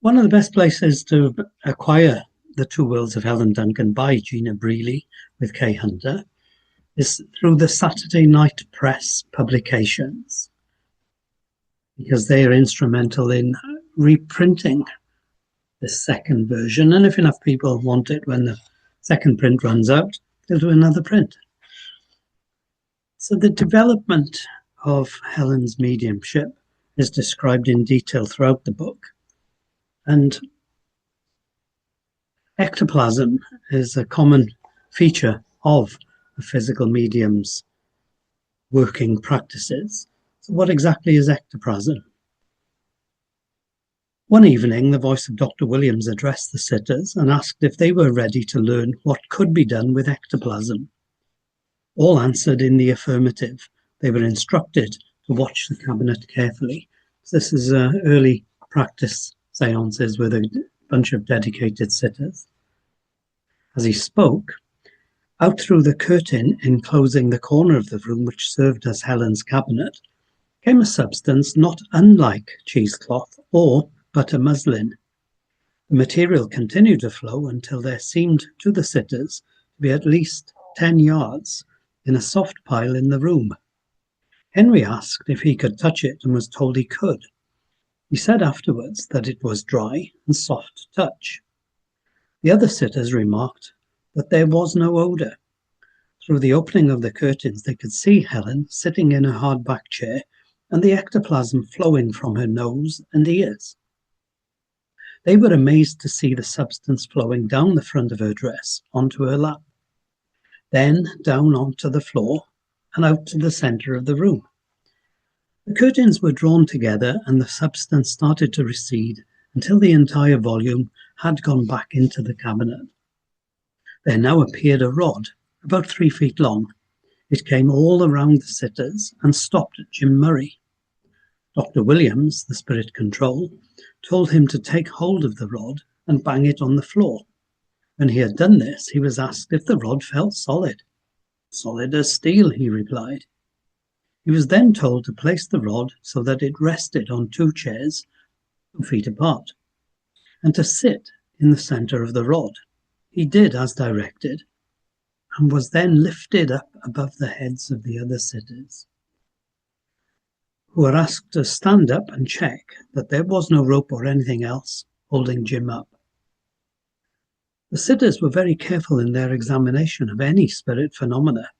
One of the best places to acquire The Two Worlds of Helen Duncan by Gena Brealey with Kay Hunter is through the Saturday Night Press publications, because they are instrumental in reprinting the second version. And if enough people want it, when the second print runs out, they'll do another print. So the development of Helen's mediumship is described in detail throughout the book. And ectoplasm is a common feature of a physical medium's working practices. So what exactly is ectoplasm? One evening, the voice of Dr. Williams addressed the sitters and asked if they were ready to learn what could be done with ectoplasm. All answered in the affirmative. They were instructed to watch the cabinet carefully. This is early practice séances with a bunch of dedicated sitters. As he spoke, out through the curtain enclosing the corner of the room which served as Helen's cabinet, came a substance not unlike cheesecloth or butter muslin. The material continued to flow until there seemed to the sitters to be at least 10 yards in a soft pile in the room. Henry asked if he could touch it and was told he could. He said afterwards that it was dry and soft to touch. The other sitters remarked that there was no odour. Through the opening of the curtains they could see Helen sitting in a hard-back chair and the ectoplasm flowing from her nose and ears. They were amazed to see the substance flowing down the front of her dress onto her lap, then down onto the floor and out to the centre of the room. The curtains were drawn together and the substance started to recede until the entire volume had gone back into the cabinet. There now appeared a rod, about 3 feet long. It came all around the sitters and stopped at Jim Murray. Dr. Williams, the spirit control, told him to take hold of the rod and bang it on the floor. When he had done this, he was asked if the rod felt solid. "Solid as steel," he replied. He was then told to place the rod so that it rested on 2 chairs 2 feet apart, and to sit in the centre of the rod. He did as directed, and was then lifted up above the heads of the other sitters, who were asked to stand up and check that there was no rope or anything else holding Jim up. The sitters were very careful in their examination of any spirit phenomena.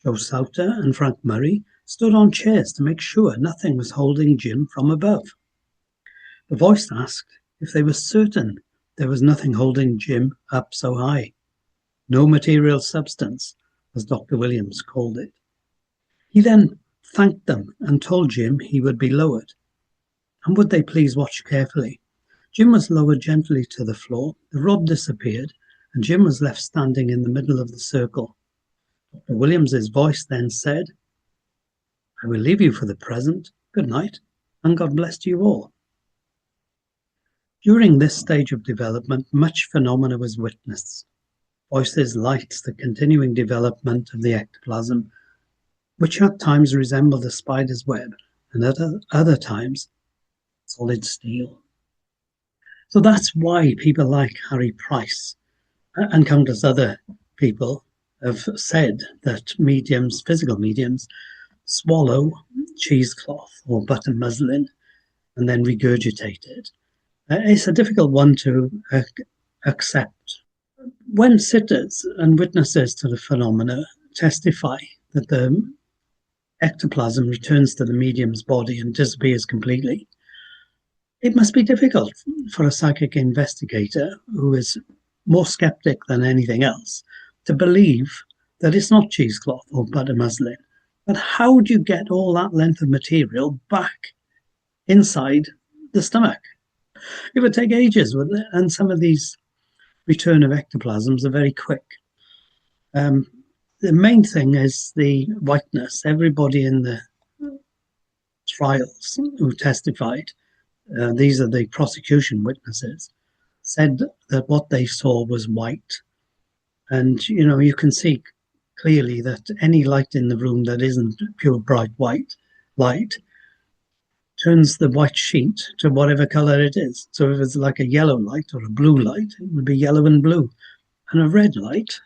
Joe Sauter and Frank Murray stood on chairs to make sure nothing was holding Jim from above. The voice asked if they were certain there was nothing holding Jim up so high. No material substance, as Dr. Williams called it. He then thanked them and told Jim he would be lowered. And would they please watch carefully? Jim was lowered gently to the floor, the rod disappeared, and Jim was left standing in the middle of the circle. Dr. Williams's voice then said, "I will leave you for the present. Good night, and God bless you all." During this stage of development, much phenomena was witnessed. Voices, lights, the continuing development of the ectoplasm, which at times resembled a spider's web, and at other times solid steel. So that's why people like Harry Price and countless other people have said that mediums, physical mediums, swallow cheesecloth or butter muslin and then regurgitate it. It's a difficult one to accept. When sitters and witnesses to the phenomena testify that the ectoplasm returns to the medium's body and disappears completely, it must be difficult for a psychic investigator who is more skeptic than anything else to believe that it's not cheesecloth or butter muslin. But how do you get all that length of material back inside the stomach? It would take ages, wouldn't it? And some of these return of ectoplasms are very quick. The main thing is the whiteness. Everybody in the trials who testified, these are the prosecution witnesses, said that what they saw was white. And, you can see clearly that any light in the room that isn't pure bright white light turns the white sheet to whatever color it is. So if it's like a yellow light or a blue light, it would be yellow and blue. And a red light,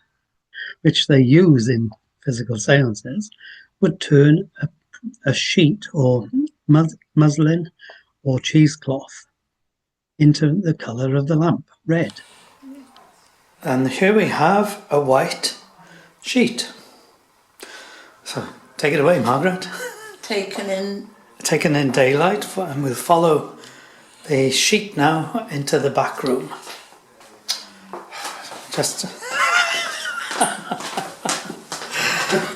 which they use in physical seances, would turn a sheet or muslin or cheesecloth into the color of the lamp, red. And here we have a white sheet. So take it away, Margaret. Taken in daylight, and we'll follow the sheet now into the back room. Just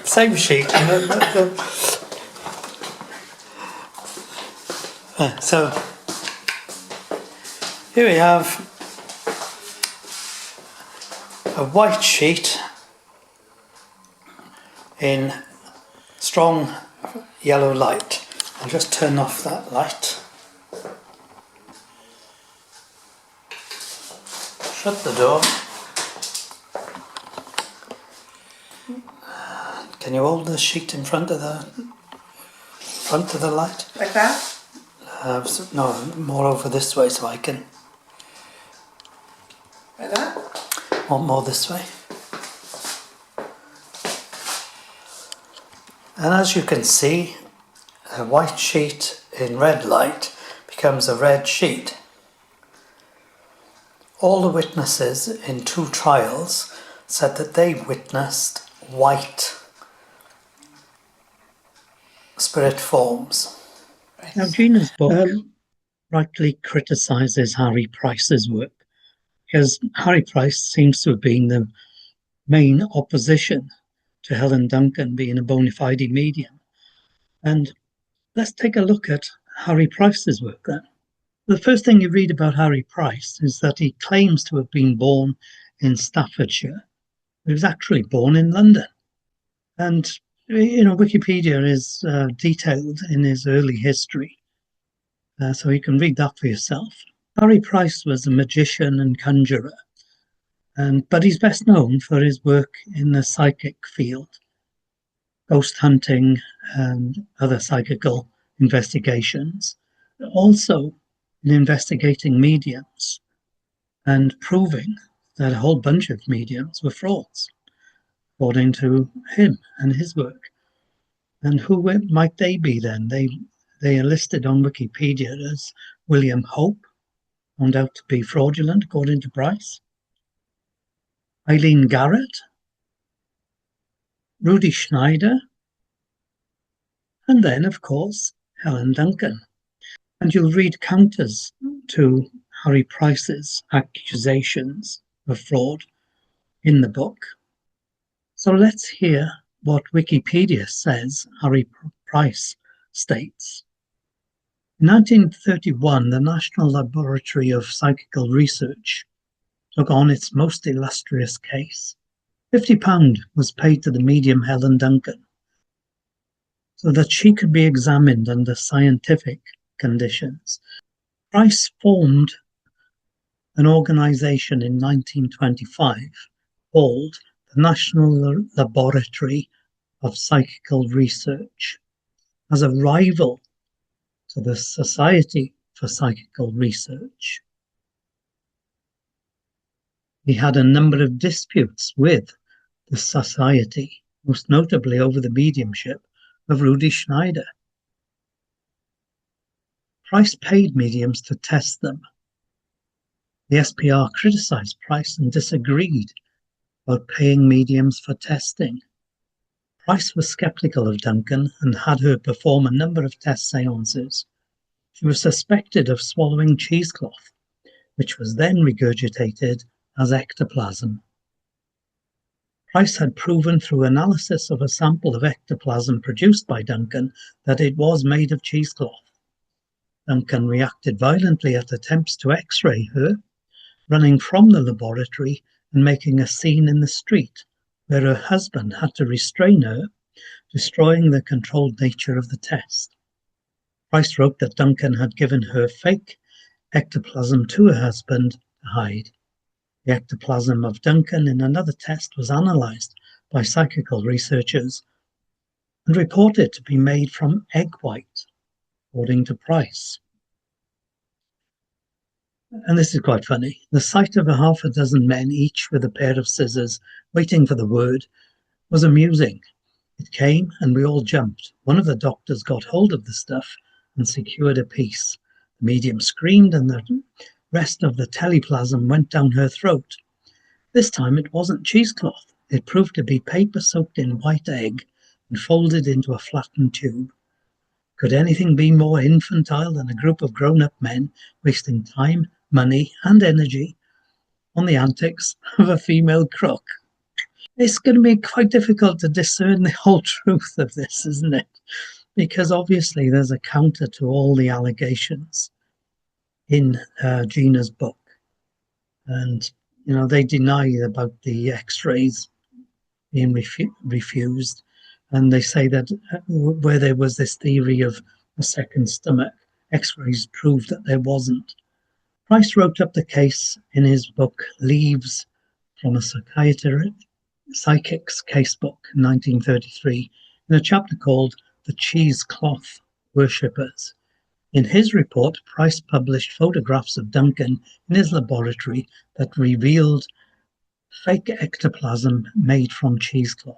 same sheet. So here we have a white sheet in strong yellow light. I'll just turn off that light. Shut the door. Can you hold the sheet in front of the light? like that? No, more over this way so I can. Like that? More this way. And as you can see, a white sheet in red light becomes a red sheet. All the witnesses in 2 trials said that they witnessed white spirit forms. Now, Gena's book rightly criticises Harry Price's work, because Harry Price seems to have been the main opposition to Helen Duncan being a bona fide medium. And let's take a look at Harry Price's work then. The first thing you read about Harry Price is that he claims to have been born in Staffordshire. He was actually born in London. And, Wikipedia is detailed in his early history. So you can read that for yourself. Harry Price was a magician and conjurer. But he's best known for his work in the psychic field, ghost hunting and other psychical investigations, but also in investigating mediums and proving that a whole bunch of mediums were frauds, according to him and his work. And who might they be then? They are listed on Wikipedia as William Hope, found out to be fraudulent, according to Price, Eileen Garrett, Rudy Schneider, and then, of course, Helen Duncan. And you'll read counters to Harry Price's accusations of fraud in the book. So let's hear what Wikipedia says Harry Price states. In 1931, the National Laboratory of Psychical Research took on its most illustrious case. £50 was paid to the medium Helen Duncan so that she could be examined under scientific conditions. Price formed an organisation in 1925 called the National Laboratory of Psychical Research as a rival to the Society for Psychical Research. He had a number of disputes with the society, most notably over the mediumship of Rudy Schneider. Price paid mediums to test them. The SPR criticised Price and disagreed about paying mediums for testing. Price was sceptical of Duncan and had her perform a number of test seances. She was suspected of swallowing cheesecloth, which was then regurgitated as ectoplasm. Price had proven through analysis of a sample of ectoplasm produced by Duncan that it was made of cheesecloth. Duncan reacted violently at attempts to x-ray her, running from the laboratory and making a scene in the street, where her husband had to restrain her, destroying the controlled nature of the test. Price wrote that Duncan had given her fake ectoplasm to her husband to hide. The ectoplasm of Duncan in another test was analysed by psychical researchers and reported to be made from egg white, according to Price. And this is quite funny. The sight of half a dozen men, each with a pair of scissors, waiting for the word, was amusing. It came, and we all jumped. One of the doctors got hold of the stuff and secured a piece. The medium screamed, and the rest of the teleplasm went down her throat. This time it wasn't cheesecloth. It proved to be paper soaked in white egg and folded into a flattened tube. Could anything be more infantile than a group of grown-up men wasting time, money, and energy on the antics of a female crook? It's going to be quite difficult to discern the whole truth of this, isn't it? Because obviously there's a counter to all the allegations in Gena's book. And, you know, they deny about the x-rays being refused. And they say that where there was this theory of a second stomach, x-rays proved that there wasn't. Price wrote up the case in his book, Leaves from a Psychic's Casebook, in 1933, in a chapter called The Cheesecloth Worshippers. In his report, Price published photographs of Duncan in his laboratory that revealed fake ectoplasm made from cheesecloth,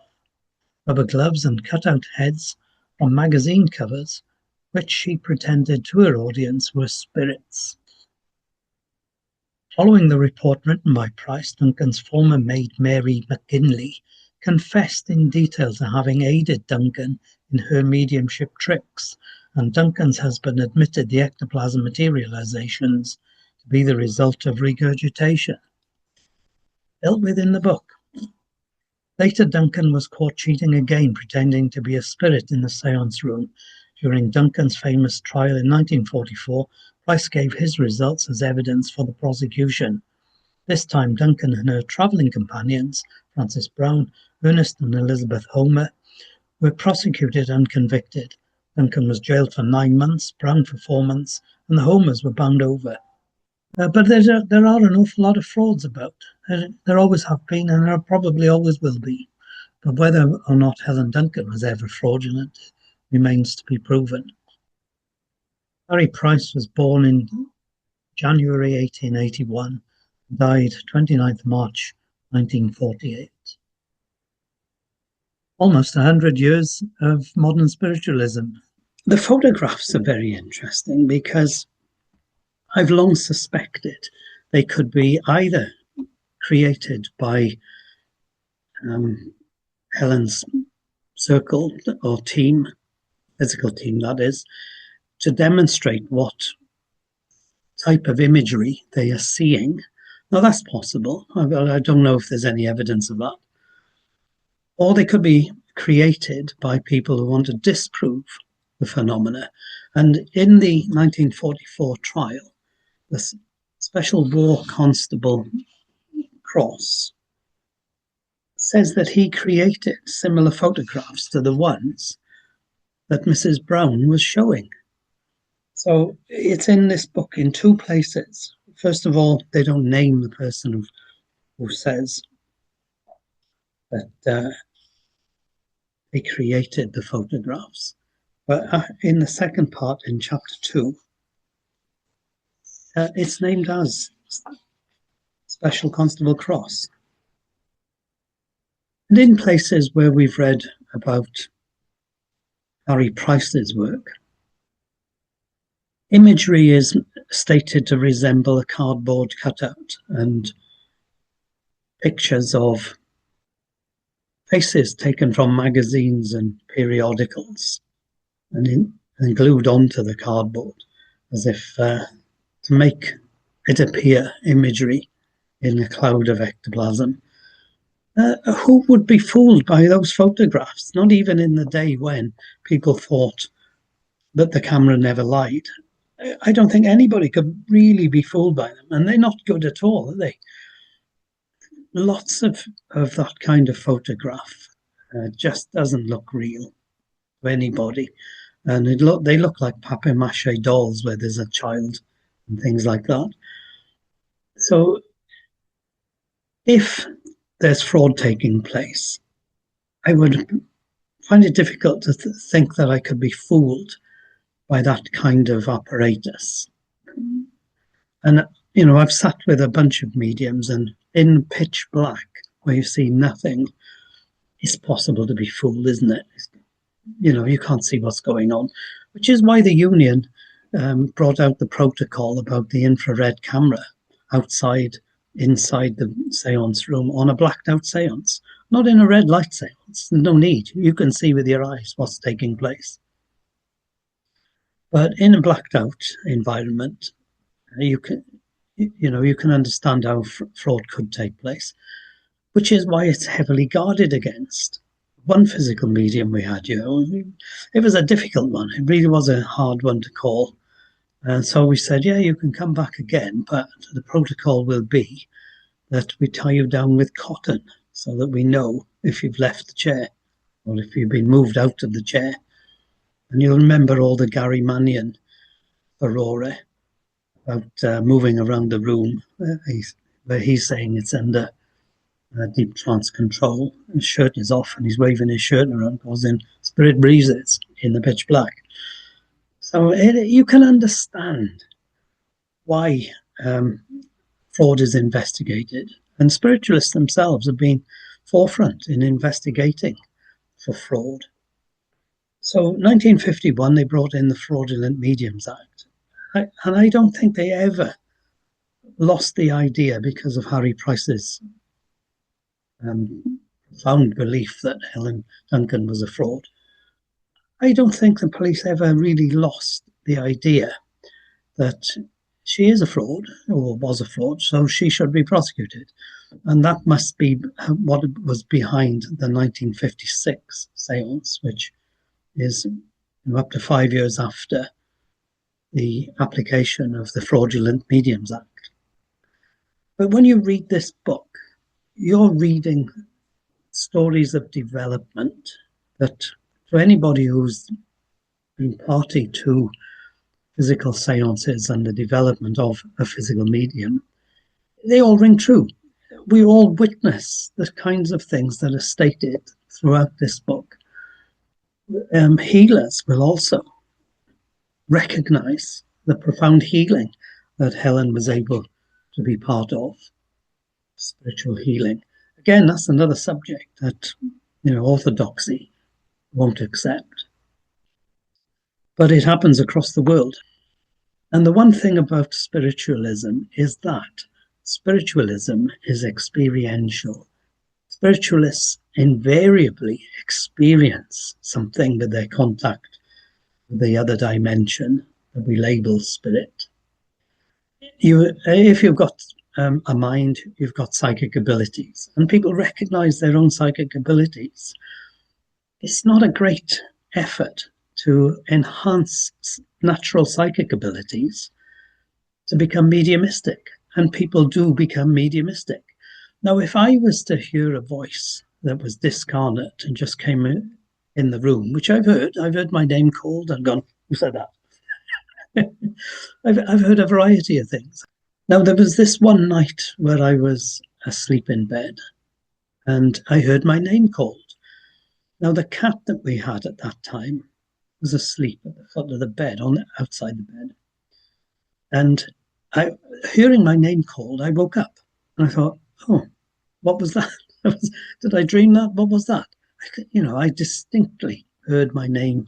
rubber gloves and cut-out heads from magazine covers, which she pretended to her audience were spirits. Following the report written by Price, Duncan's former maid Mary McGinley confessed in detail to having aided Duncan in her mediumship tricks, and Duncan's husband admitted the ectoplasm materializations to be the result of regurgitation. Dealt with in the book. Later, Duncan was caught cheating again, pretending to be a spirit in the séance room. During Duncan's famous trial in 1944, Price gave his results as evidence for the prosecution. This time, Duncan and her travelling companions, Frances Brown, Ernest and Elizabeth Homer, were prosecuted and convicted. Duncan was jailed for 9 months, Brown for 4 months, and the Homers were bound over. But there are an awful lot of frauds about. There always have been, and there probably always will be. But whether or not Helen Duncan was ever fraudulent remains to be proven. Harry Price was born in January 1881 and died 29th March 1948. Almost 100 years of modern spiritualism. The photographs are very interesting because I've long suspected they could be either created by Helen's circle or team, physical team that is, to demonstrate what type of imagery they are seeing. Now that's possible. I don't know if there's any evidence of that. Or they could be created by people who want to disprove the phenomena. And in the 1944 trial, the Special War Constable Cross says that he created similar photographs to the ones that Mrs. Brown was showing. So it's in this book in 2 places. First of all, they don't name the person who says that they created the photographs. But in the second part, in chapter 2, it's named as Special Constable Cross. And in places where we've read about Harry Price's work, imagery is stated to resemble a cardboard cutout, and pictures of faces taken from magazines and periodicals and glued onto the cardboard as if to make it appear imagery in a cloud of ectoplasm. Who would be fooled by those photographs? Not even in the day when people thought that the camera never lied. I don't think anybody could really be fooled by them, and they're not good at all, are they? Lots of that kind of photograph just doesn't look real to anybody, and they look like papier-mâché dolls where there's a child and things like that. So if there's fraud taking place, I would find it difficult to think that I could be fooled by that kind of apparatus. And, I've sat with a bunch of mediums, and in pitch black, where you see nothing, it's possible to be fooled, isn't it? You can't see what's going on, which is why the union brought out the protocol about the infrared camera inside the seance room on a blacked out seance, not in a red light seance. No need. You can see with your eyes what's taking place. But in a blacked out environment, you can understand how fraud could take place, which is why it's heavily guarded against. One physical medium we had, it was a difficult one. It really was a hard one to call. And so we said, yeah, you can come back again, but the protocol will be that we tie you down with cotton so that we know if you've left the chair or if you've been moved out of the chair. And you'll remember all the Gary Mannion furore about moving around the room, where he's saying it's under deep trance control. His shirt is off and he's waving his shirt around, causing spirit breezes in the pitch black. So you can understand why fraud is investigated. And spiritualists themselves have been forefront in investigating for fraud. So 1951, they brought in the Fraudulent Mediums Act. And I don't think they ever lost the idea because of Harry Price's profound belief that Helen Duncan was a fraud. I don't think the police ever really lost the idea that she is a fraud, or was a fraud, so she should be prosecuted. And that must be what was behind the 1956 séance, which is up to 5 years after the application of the Fraudulent Mediums Act. But when you read this book, you're reading stories of development that, for anybody who's been party to physical seances and the development of a physical medium, they all ring true. We all witness the kinds of things that are stated throughout this book. Healers will also recognize the profound healing that Helen was able to be part of, spiritual healing. Again, that's another subject that, orthodoxy won't accept. But it happens across the world. And the one thing about spiritualism is that spiritualism is experiential. Spiritualists invariably experience something with their contact with the other dimension that we label spirit. If you've got a mind, you've got psychic abilities, and people recognize their own psychic abilities. It's not a great effort to enhance natural psychic abilities to become mediumistic, and people do become mediumistic. Now, if I was to hear a voice that was discarnate and just came in the room, which I've heard my name called and gone, who said that? I've heard a variety of things. Now, there was this one night where I was asleep in bed and I heard my name called. Now, the cat that we had at that time was asleep at the foot of the bed, outside the bed. And hearing my name called, I woke up and I thought, oh, what was that? Did I dream that? What was that? I distinctly heard my name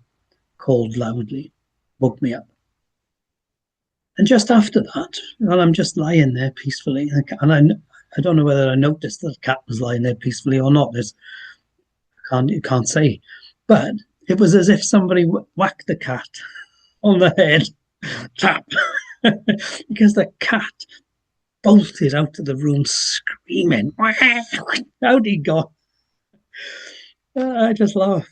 called loudly, woke me up. And just after that, I'm just lying there peacefully. And I don't know whether I noticed that the cat was lying there peacefully or not. You can't say. But it was as if somebody whacked the cat on the head, tap, because the cat bolted out of the room screaming. How'd he go? I just laughed.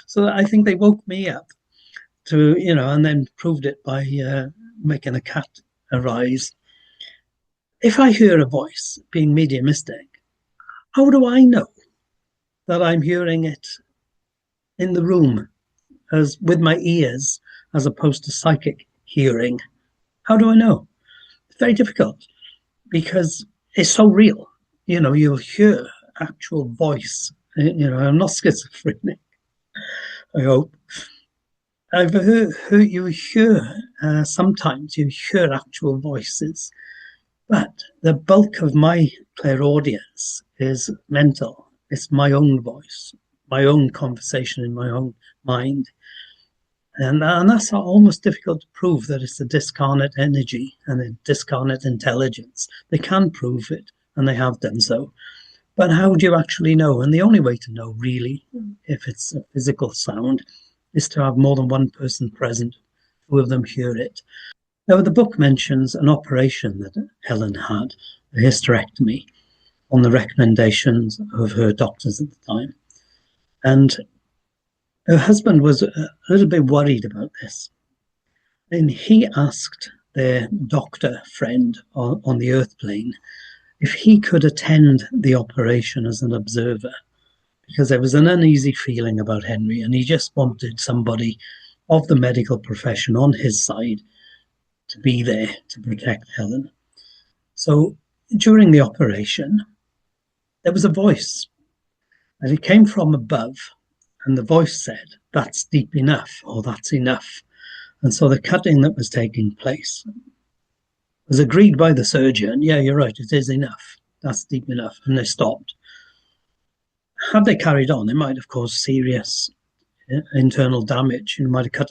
So I think they woke me up to, and then proved it by making a cat arise. If I hear a voice being mediumistic, how do I know that I'm hearing it in the room as with my ears as opposed to psychic hearing? How do I know? It's very difficult because it's so real. You'll hear actual voice. I'm not schizophrenic, I hope. I've you hear sometimes you hear actual voices, but the bulk of my clairaudience is mental. It's my own voice, my own conversation in my own mind. And that's almost difficult to prove that it's a discarnate energy and a discarnate intelligence. They can prove it, and they have done so. But how do you actually know? And the only way to know, really, if it's a physical sound, is to have more than one person present, two of them hear it. Now, the book mentions an operation that Helen had, a hysterectomy, on the recommendations of her doctors at the time. And her husband was a little bit worried about this. And he asked their doctor friend on the earth plane if he could attend the operation as an observer, because there was an uneasy feeling about Henry, and he just wanted somebody of the medical profession on his side to be there to protect Helen. So during the operation, there was a voice, and it came from above, and the voice said, "That's deep enough," or "That's enough." And so the cutting that was taking place was agreed by the surgeon. "Yeah, you're right, it is enough. That's deep enough." And they stopped. Had they carried on, it might have caused serious internal damage. You might have cut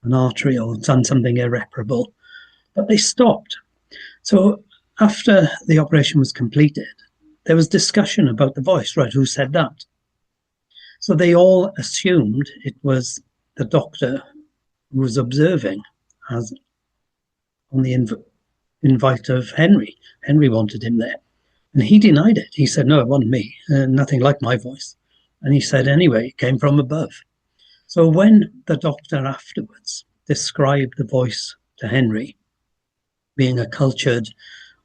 an artery or done something irreparable. But they stopped. So after the operation was completed, there was discussion about the voice. Right, who said that? So they all assumed it was the doctor who was observing, as on the invite of Henry. Henry wanted him there. And he denied it. He said, "No, it wasn't me. Nothing like my voice." And he said, "Anyway, it came from above." So when the doctor afterwards described the voice to Henry, being a cultured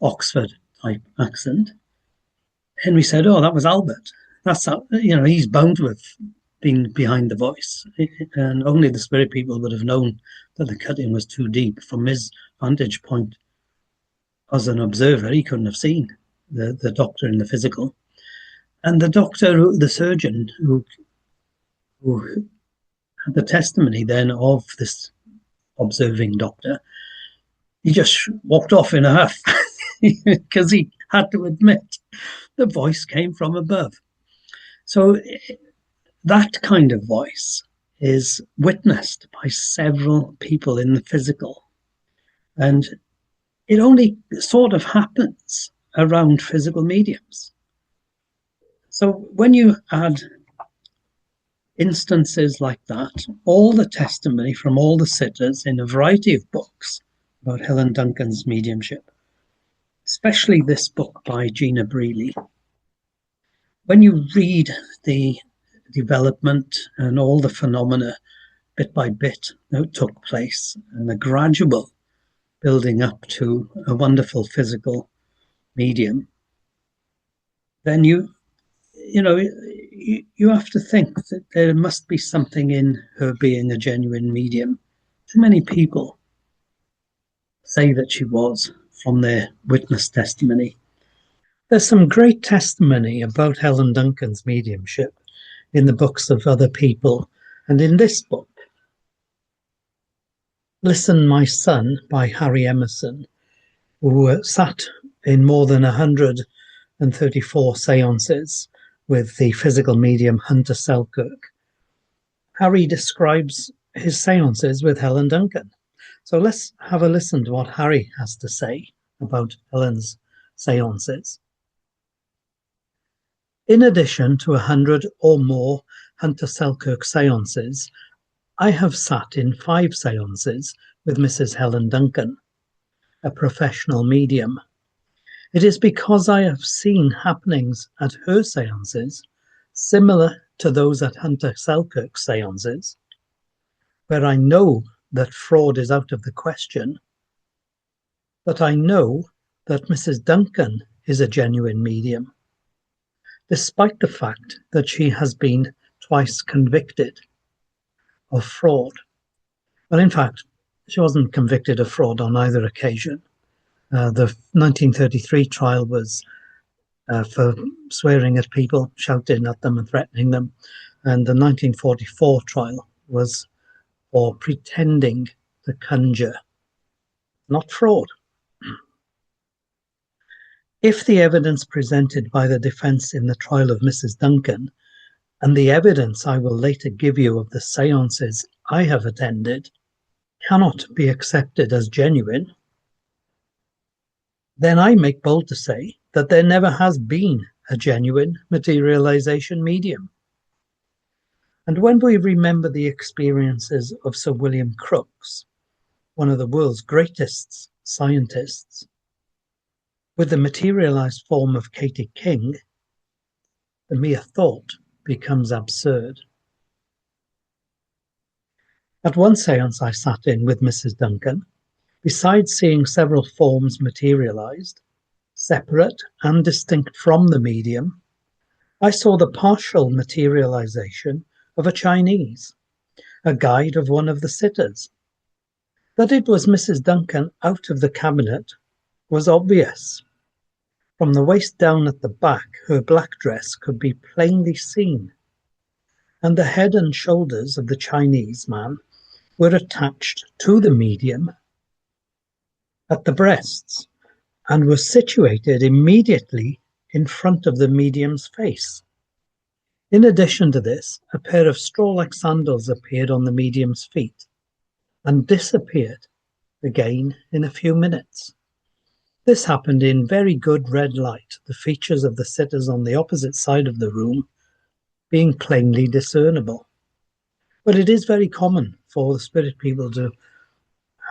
Oxford-type accent, Henry said, "Oh, that was Albert. That's how, he's bound to have been behind the voice." And only the spirit people would have known that the cutting was too deep. From his vantage point as an observer, he couldn't have seen the doctor in the physical. And the doctor, the surgeon who had the testimony then of this observing doctor, he just walked off in a huff because he had to admit the voice came from above. So that kind of voice is witnessed by several people in the physical. And it only sort of happens around physical mediums. So when you add instances like that, all the testimony from all the sitters in a variety of books about Helen Duncan's mediumship, especially this book by Gena Brealey, when you read the development and all the phenomena bit by bit that took place and the gradual building up to a wonderful physical medium, then you have to think that there must be something in her being a genuine medium. Too many people say that she was from their witness testimony. There's some great testimony about Helen Duncan's mediumship in the books of other people, and in this book, Listen, My Son by Harry Emerson, who sat in more than 134 seances with the physical medium Hunter Selkirk. Harry describes his seances with Helen Duncan. So let's have a listen to what Harry has to say about Helen's seances. In addition to 100 or more Hunter Selkirk seances, I have sat in 5 seances with Mrs. Helen Duncan, a professional medium. It is because I have seen happenings at her seances similar to those at Hunter Selkirk's seances, where I know that fraud is out of the question, that I know that Mrs. Duncan is a genuine medium, despite the fact that she has been twice convicted of fraud. Well, in fact, she wasn't convicted of fraud on either occasion. The 1933 trial was for swearing at people, shouting at them and threatening them. And the 1944 trial was or pretending to conjure, not fraud. If the evidence presented by the defence in the trial of Mrs. Duncan and the evidence I will later give you of the séances I have attended cannot be accepted as genuine, then I make bold to say that there never has been a genuine materialisation medium. And when we remember the experiences of Sir William Crookes, one of the world's greatest scientists, with the materialised form of Katie King, the mere thought becomes absurd. At one séance I sat in with Mrs. Duncan, besides seeing several forms materialised, separate and distinct from the medium, I saw the partial materialisation of a Chinese, a guide of one of the sitters. That it was Mrs. Duncan out of the cabinet was obvious. From the waist down at the back, her black dress could be plainly seen, and the head and shoulders of the Chinese man were attached to the medium at the breasts and were situated immediately in front of the medium's face. In addition to this, a pair of straw-like sandals appeared on the medium's feet and disappeared again in a few minutes. This happened in very good red light, the features of the sitters on the opposite side of the room being plainly discernible. But it is very common for the spirit people to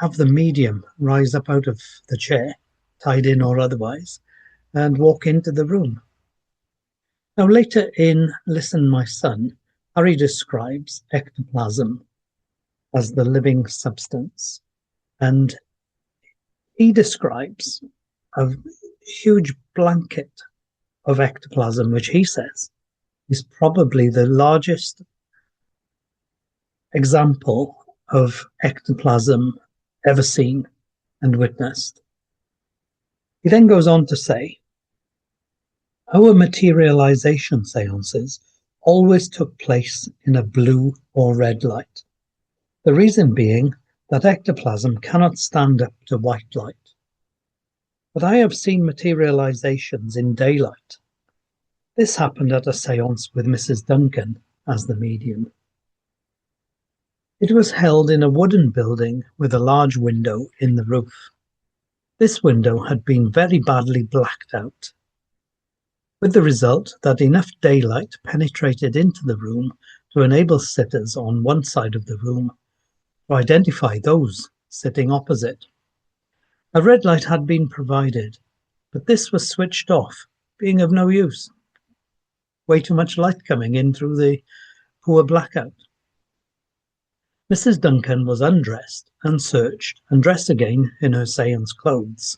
have the medium rise up out of the chair, tied in or otherwise, and walk into the room. Now later in Listen My Son, Harry describes ectoplasm as the living substance, and he describes a huge blanket of ectoplasm, which he says is probably the largest example of ectoplasm ever seen and witnessed. He then goes on to say, our materialization seances always took place in a blue or red light. The reason being that ectoplasm cannot stand up to white light. But I have seen materializations in daylight. This happened at a séance with Mrs. Duncan as the medium. It was held in a wooden building with a large window in the roof. This window had been very badly blacked out, with the result that enough daylight penetrated into the room to enable sitters on one side of the room to identify those sitting opposite. A red light had been provided, but this was switched off, being of no use. Way too much light coming in through the poor blackout. Mrs. Duncan was undressed and searched and dressed again in her séance clothes,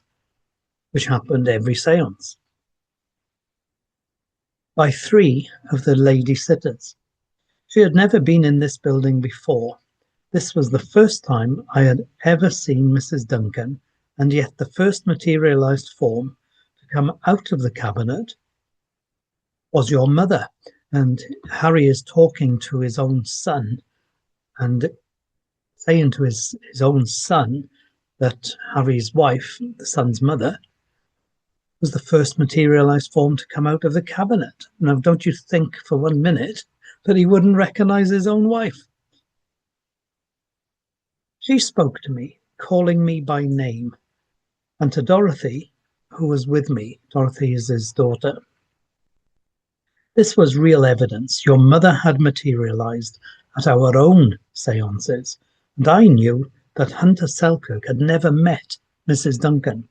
which happened every séance, by 3 of the lady sitters. She had never been in this building before. This was the first time I had ever seen Mrs. Duncan, and yet the first materialized form to come out of the cabinet was your mother. And Harry is talking to his own son and saying to his own son that Harry's wife, the son's mother, was the first materialized form to come out of the cabinet. Now, don't you think for 1 minute that he wouldn't recognize his own wife? She spoke to me, calling me by name, and to Dorothy, who was with me. Dorothy is his daughter. This was real evidence. Your mother had materialized at our own séances, and I knew that Hunter Selkirk had never met Mrs. Duncan.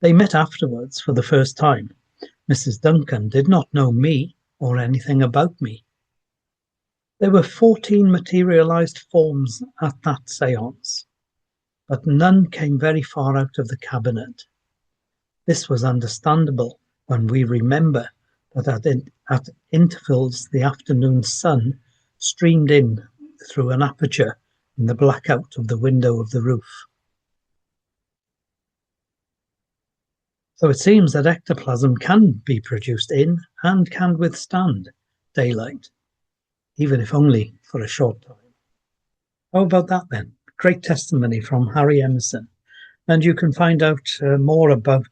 They met afterwards for the first time. Mrs. Duncan did not know me or anything about me. There were 14 materialized forms at that séance, but none came very far out of the cabinet. This was understandable when we remember that at intervals the afternoon sun streamed in through an aperture in the blackout of the window of the roof. So it seems that ectoplasm can be produced in and can withstand daylight, even if only for a short time. How about that then? Great testimony from Harry Emerson. And you can find out more about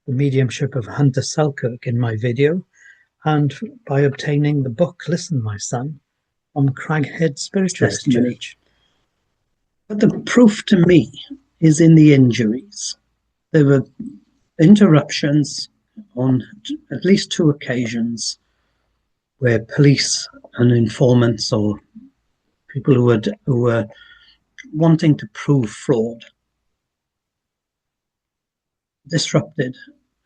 the mediumship of Hunter Selkirk in my video, and by obtaining the book Listen, My Son, on Craghead Spiritualist Church. But the proof to me is in the injuries. There were interruptions on at least 2 occasions where police and informants or people who were wanting to prove fraud disrupted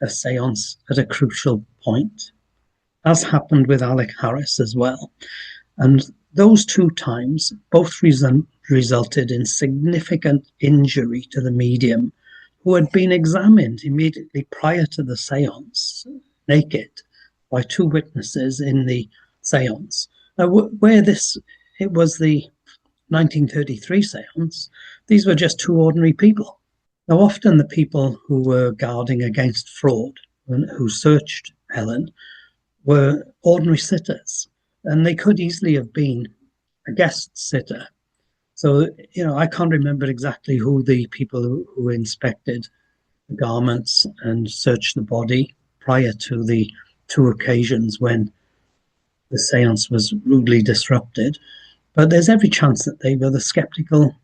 a séance at a crucial point, as happened with Alec Harris as well. And those 2 times both resulted in significant injury to the medium, who had been examined immediately prior to the séance, naked, by 2 witnesses in the séance. Now, it was the 1933 séance, these were just 2 ordinary people. Now, often the people who were guarding against fraud, who searched Helen, were ordinary sitters, and they could easily have been a guest sitter. So, I can't remember exactly who the people who inspected the garments and searched the body prior to the 2 occasions when the séance was rudely disrupted, but there's every chance that they were the skeptical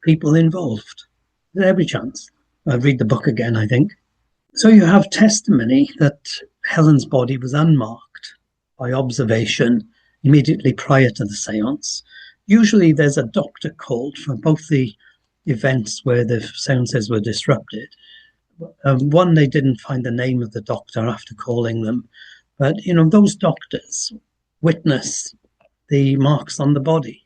people involved. There's every chance. I'll read the book again, I think. So you have testimony that Helen's body was unmarked by observation immediately prior to the séance. Usually there's a doctor called for both the events where the séances were disrupted. One, they didn't find the name of the doctor after calling them, but those doctors witnessed the marks on the body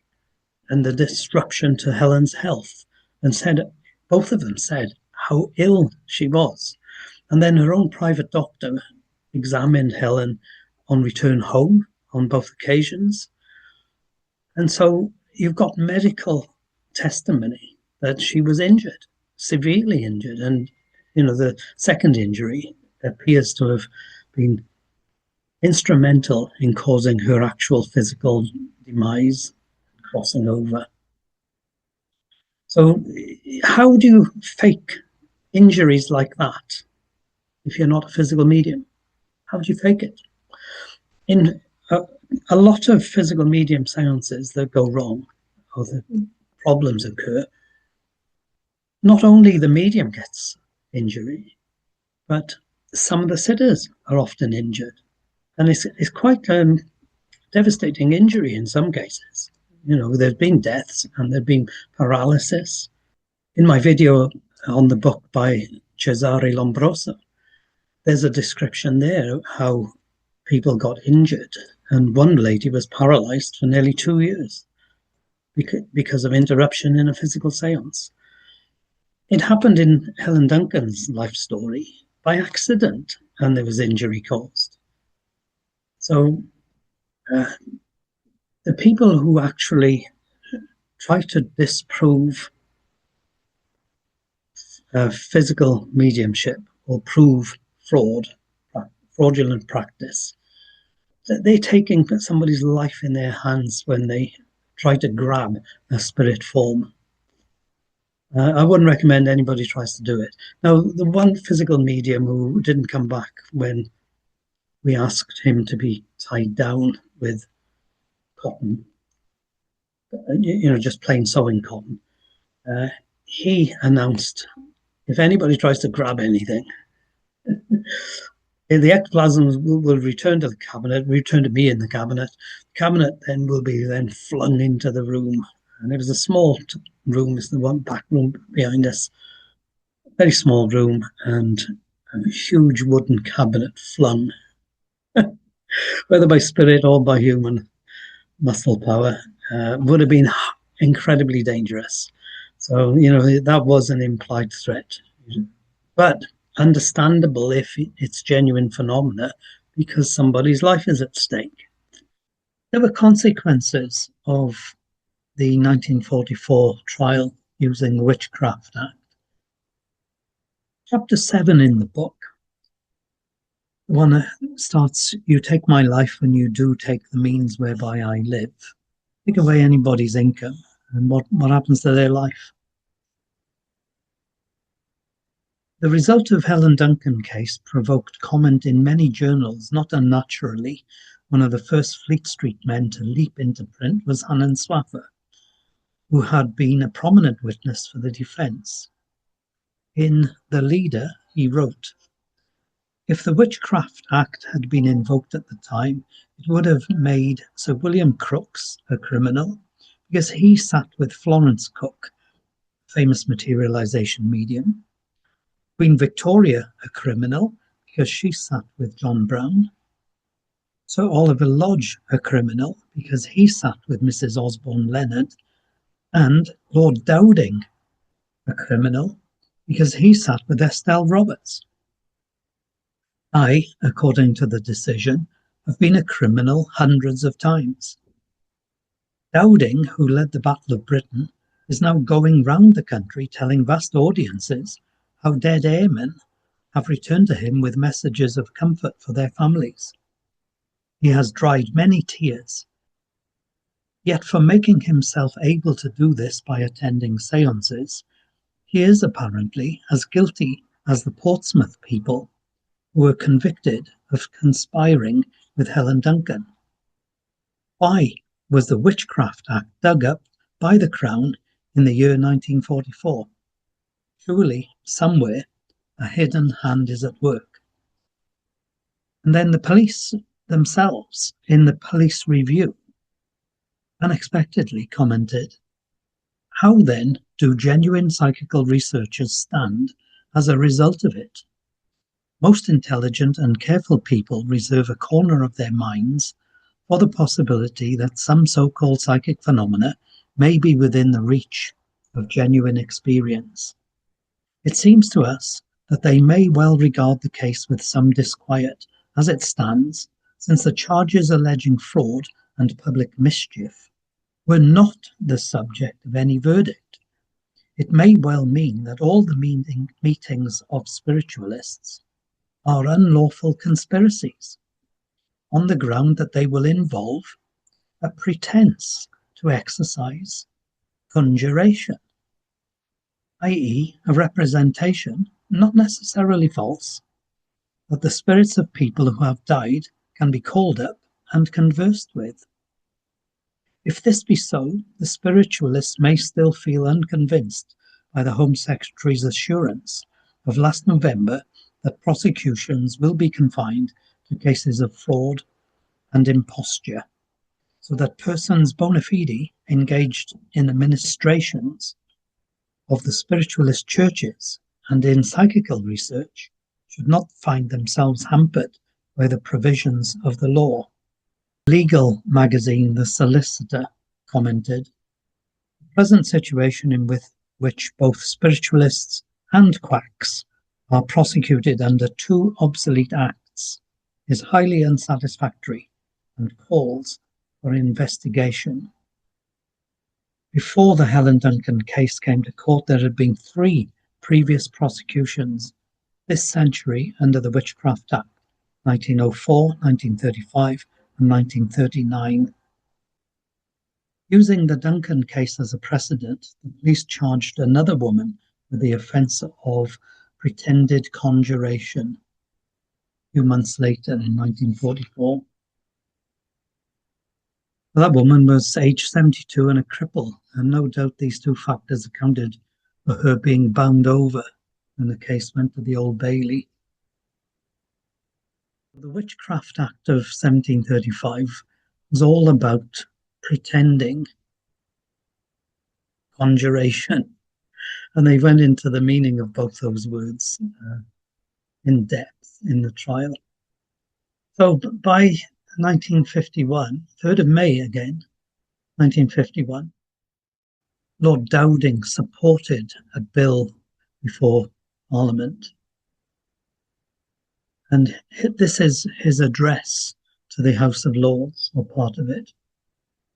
and the disruption to Helen's health, and both of them said how ill she was. And then her own private doctor examined Helen on return home on both occasions. And so you've got medical testimony that she was injured, severely injured. And, the second injury appears to have been instrumental in causing her actual physical demise, crossing over. So how do you fake injuries like that if you're not a physical medium? How do you fake it? In a lot of physical medium seances that go wrong, or the problems occur, not only the medium gets injury, but some of the sitters are often injured. And it's quite devastating injury in some cases. There's been deaths and there's been paralysis. In my video on the book by Cesare Lombroso, there's a description there of how people got injured. And one lady was paralyzed for nearly 2 years because of interruption in a physical séance. It happened in Helen Duncan's life story by accident, and there was injury caused. So the people who actually try to disprove physical mediumship or prove fraudulent practice, they're taking somebody's life in their hands when they try to grab a spirit form. I wouldn't recommend anybody tries to do it. Now, the one physical medium who didn't come back when we asked him to be tied down with cotton, just plain sewing cotton, he announced, if anybody tries to grab anything, the ectoplasm will return to the cabinet, return to me in the cabinet. The cabinet then will be flung into the room. And it was a small room, it's the one back room behind us, very small room, and a huge wooden cabinet flung, whether by spirit or by human muscle power, would have been incredibly dangerous. So, that was an implied threat. But understandable if it's genuine phenomena, because somebody's life is at stake. There were consequences of the 1944 trial using the Witchcraft Act. Chapter 7 in the book, the one that starts, "You take my life when you do take the means whereby I live. Take away anybody's income, and what happens to their life. The result of Helen Duncan case provoked comment in many journals. Not unnaturally, one of the first Fleet Street men to leap into print was Hannon Swaffer, who had been a prominent witness for the defence. In The Leader, he wrote, "If the Witchcraft Act had been invoked at the time, it would have made Sir William Crookes a criminal, because he sat with Florence Cook, famous materialisation medium, Queen Victoria a criminal, because she sat with John Brown, Sir Oliver Lodge a criminal, because he sat with Mrs. Osborne Leonard, and Lord Dowding a criminal, because he sat with Estelle Roberts. I, according to the decision, have been a criminal hundreds of times. Dowding, who led the Battle of Britain, is now going round the country telling vast audiences how dead airmen have returned to him with messages of comfort for their families. He has dried many tears. Yet for making himself able to do this by attending séances, he is apparently as guilty as the Portsmouth people who were convicted of conspiring with Helen Duncan. Why was the Witchcraft Act dug up by the Crown in the year 1944? Surely, somewhere, a hidden hand is at work. And then the police themselves, in the police review, unexpectedly commented, "How then do genuine psychical researchers stand as a result of it? Most intelligent and careful people reserve a corner of their minds for the possibility that some so-called psychic phenomena may be within the reach of genuine experience. It seems to us that they may well regard the case with some disquiet as it stands, since the charges alleging fraud and public mischief were not the subject of any verdict. It may well mean that all the meetings of spiritualists are unlawful conspiracies, on the ground that they will involve a pretense to exercise conjuration, i.e. a representation, not necessarily false, that the spirits of people who have died can be called up and conversed with. If this be so, the spiritualists may still feel unconvinced by the Home Secretary's assurance of last November that prosecutions will be confined to cases of fraud and imposture, so that persons bona fide engaged in administrations of the spiritualist churches and in psychical research should not find themselves hampered by the provisions of the law. Legal magazine The Solicitor commented, "The present situation in which both spiritualists and quacks are prosecuted under two obsolete acts is highly unsatisfactory and calls for investigation." Before the Helen Duncan case came to court, there had been 3 previous prosecutions this century under the Witchcraft Act, 1904, 1935, and 1939. Using the Duncan case as a precedent, the police charged another woman with the offence of pretended conjuration a few months later in 1944. That woman was aged 72 and a cripple, and no doubt these 2 factors accounted for her being bound over when the case went to the Old Bailey. The Witchcraft Act of 1735 was all about pretending conjuration, and they went into the meaning of both those words in depth in the trial. So by 1951, 3rd of May again, 1951, Lord Dowding supported a bill before Parliament. And this is his address to the House of Lords, or part of it.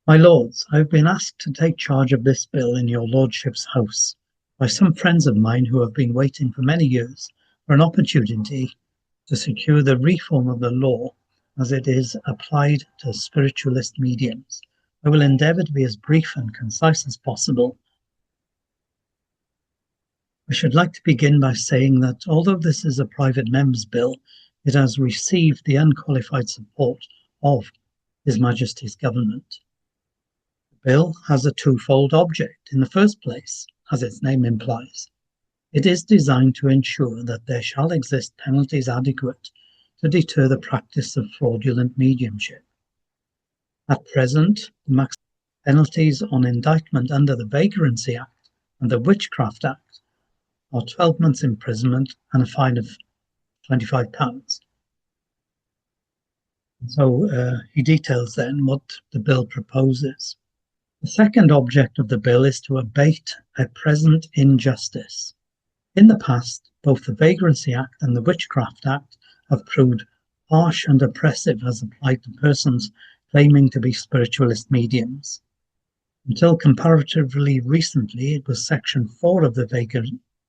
"My Lords, I have been asked to take charge of this bill in your Lordship's House by some friends of mine who have been waiting for many years for an opportunity to secure the reform of the law as it is applied to spiritualist mediums, I will endeavour to be as brief and concise as possible. I should like to begin by saying that although this is a private member's bill, it has received the unqualified support of His Majesty's Government. The bill has a twofold object. In the first place, as its name implies, it is designed to ensure that there shall exist penalties adequate to deter the practice of fraudulent mediumship. At present, the maximum penalties on indictment under the Vagrancy Act and the Witchcraft Act are 12 months imprisonment and a fine of £25. So he details then what the bill proposes. The second object of the bill is to abate a present injustice. In the past, both the Vagrancy Act and the Witchcraft Act have proved harsh and oppressive as applied to persons claiming to be spiritualist mediums. Until comparatively recently, it was Section 4 of the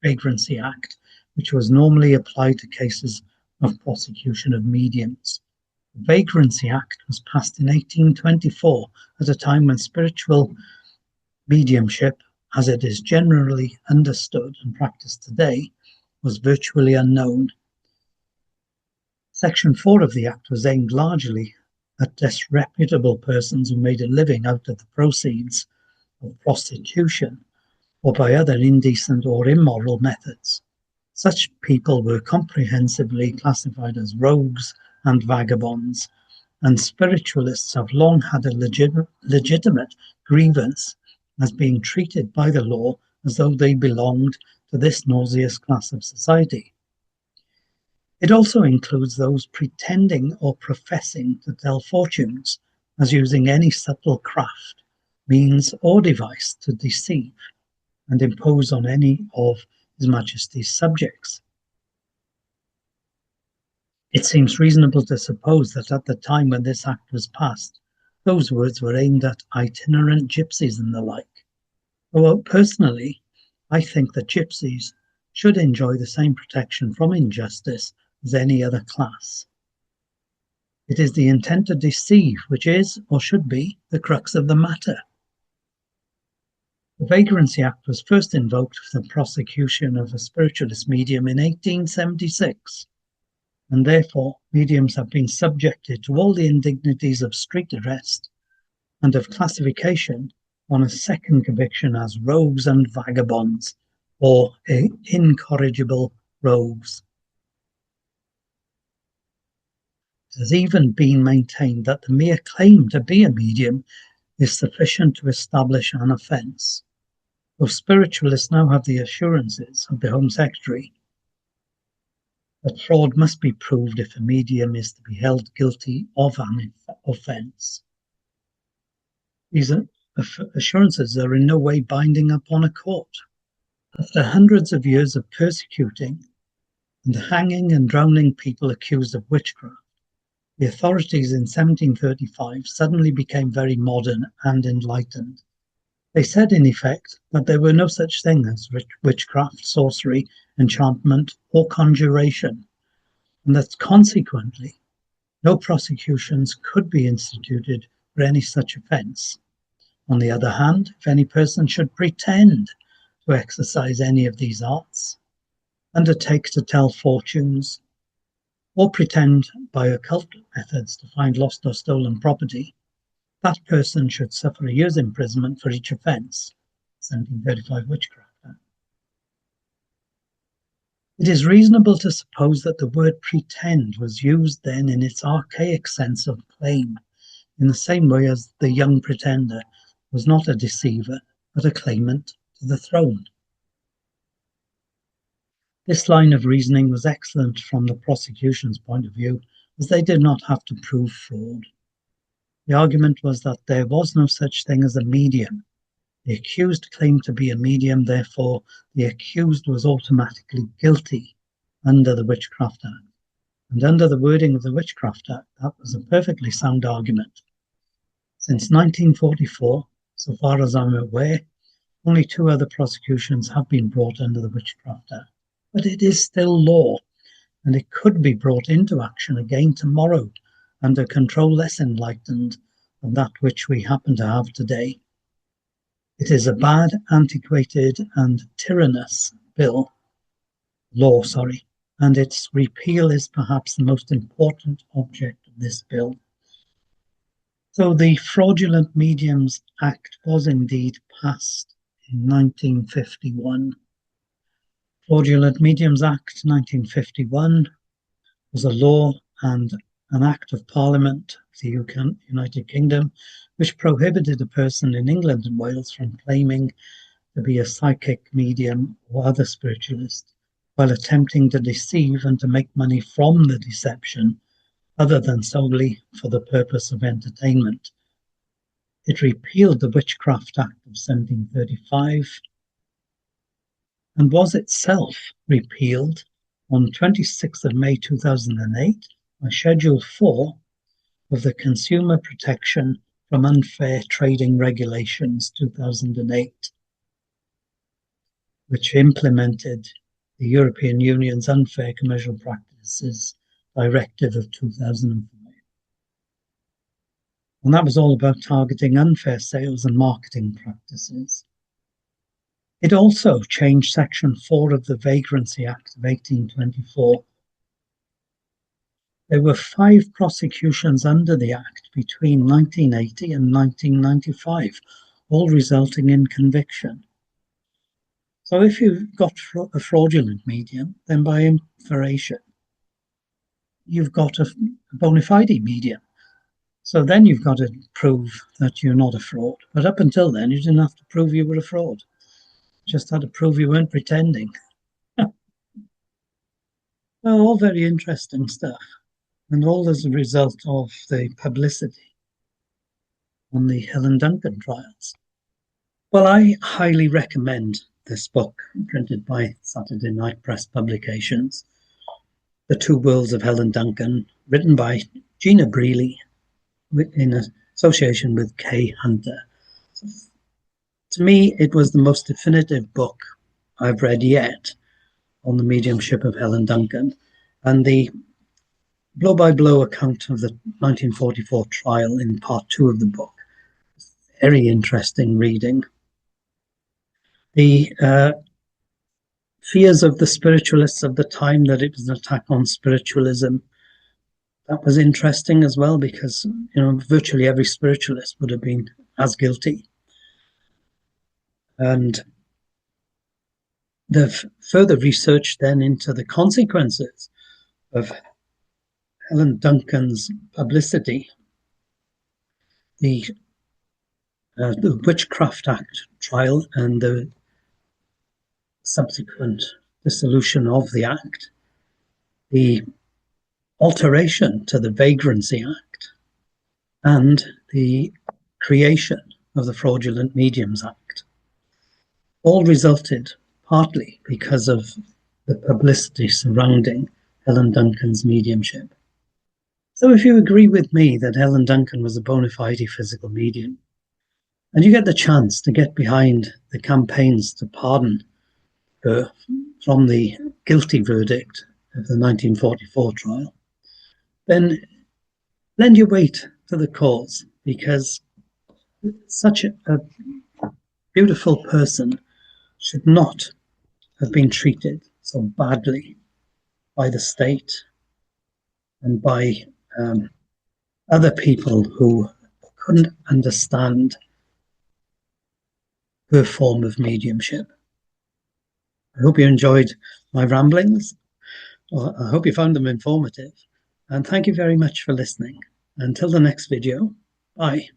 Vagrancy Act, which was normally applied to cases of prosecution of mediums. The Vagrancy Act was passed in 1824 at a time when spiritual mediumship, as it is generally understood and practiced today, was virtually unknown. Section 4 of the Act was aimed largely at disreputable persons who made a living out of the proceeds of prostitution or by other indecent or immoral methods. Such people were comprehensively classified as rogues and vagabonds, and spiritualists have long had a legitimate grievance as being treated by the law as though they belonged to this nauseous class of society. It also includes those pretending or professing to tell fortunes as using any subtle craft, means or device to deceive and impose on any of His Majesty's subjects. It seems reasonable to suppose that at the time when this act was passed, those words were aimed at itinerant gypsies and the like. Although personally, I think that gypsies should enjoy the same protection from injustice as any other class. It is the intent to deceive which is, or should be, the crux of the matter. The Vagrancy Act was first invoked for the prosecution of a spiritualist medium in 1876, and therefore mediums have been subjected to all the indignities of street arrest and of classification on a second conviction as rogues and vagabonds, or incorrigible rogues. It has even been maintained that the mere claim to be a medium is sufficient to establish an offence. Though spiritualists now have the assurances of the Home Secretary that fraud must be proved if a medium is to be held guilty of an offence. These assurances are in no way binding upon a court. After hundreds of years of persecuting and hanging and drowning people accused of witchcraft, the authorities in 1735 suddenly became very modern and enlightened. They said, in effect, that there were no such thing as witchcraft, sorcery, enchantment, or conjuration, and that consequently no prosecutions could be instituted for any such offence. On the other hand, if any person should pretend to exercise any of these arts, undertake to tell fortunes, or pretend by occult methods to find lost or stolen property, that person should suffer a year's imprisonment for each offence. 1735 Witchcraft Act. It is reasonable to suppose that the word pretend was used then in its archaic sense of claim, in the same way as the young pretender was not a deceiver, but a claimant to the throne. This line of reasoning was excellent from the prosecution's point of view, as they did not have to prove fraud. The argument was that there was no such thing as a medium. The accused claimed to be a medium, therefore the accused was automatically guilty under the Witchcraft Act. And under the wording of the Witchcraft Act, that was a perfectly sound argument. Since 1944, so far as I'm aware, only 2 other prosecutions have been brought under the Witchcraft Act. But it is still law, and it could be brought into action again tomorrow under control less enlightened than that which we happen to have today. It is a bad, antiquated, and tyrannous law, and its repeal is perhaps the most important object of this bill. So the Fraudulent Mediums Act was indeed passed in 1951. Fraudulent Mediums Act 1951 was a law and an act of Parliament of the United Kingdom which prohibited a person in England and Wales from claiming to be a psychic, medium, or other spiritualist while attempting to deceive and to make money from the deception other than solely for the purpose of entertainment. It repealed the Witchcraft Act of 1735 and was itself repealed on 26th of May 2008 by Schedule 4 of the Consumer Protection from Unfair Trading Regulations 2008, which implemented the European Union's Unfair Commercial Practices Directive of 2005. And that was all about targeting unfair sales and marketing practices. It also changed Section 4 of the Vagrancy Act of 1824. There were 5 prosecutions under the Act between 1980 and 1995, all resulting in conviction. So if you've got a fraudulent medium, then by inferation, you've got a bona fide medium. So then you've got to prove that you're not a fraud. But up until then, you didn't have to prove you were a fraud. You just had to prove you weren't pretending. Well, all very interesting stuff. And all as a result of the publicity on the Helen Duncan trials. Well, I highly recommend this book, printed by Saturday Night Press Publications, The Two Worlds of Helen Duncan, written by Gena Brealey in association with Kay Hunter. To me, it was the most definitive book I've read yet on the mediumship of Helen Duncan, and the blow-by-blow account of the 1944 trial in part 2 of the book. Very interesting reading. The fears of the spiritualists of the time that it was an attack on spiritualism, that was interesting as well, because virtually every spiritualist would have been as guilty. And the further research then into the consequences of Helen Duncan's publicity, the Witchcraft Act trial and the subsequent dissolution of the Act, the alteration to the Vagrancy Act, and the creation of the Fraudulent Mediums Act, all resulted partly because of the publicity surrounding Helen Duncan's mediumship. So if you agree with me that Helen Duncan was a bona fide physical medium, and you get the chance to get behind the campaigns to pardon her from the guilty verdict of the 1944 trial, then lend your weight to the cause, because such a beautiful person should not have been treated so badly by the state and by other people who couldn't understand her form of mediumship. I hope you enjoyed my ramblings. I hope you found them informative. And thank you very much for listening. Until the next video, bye.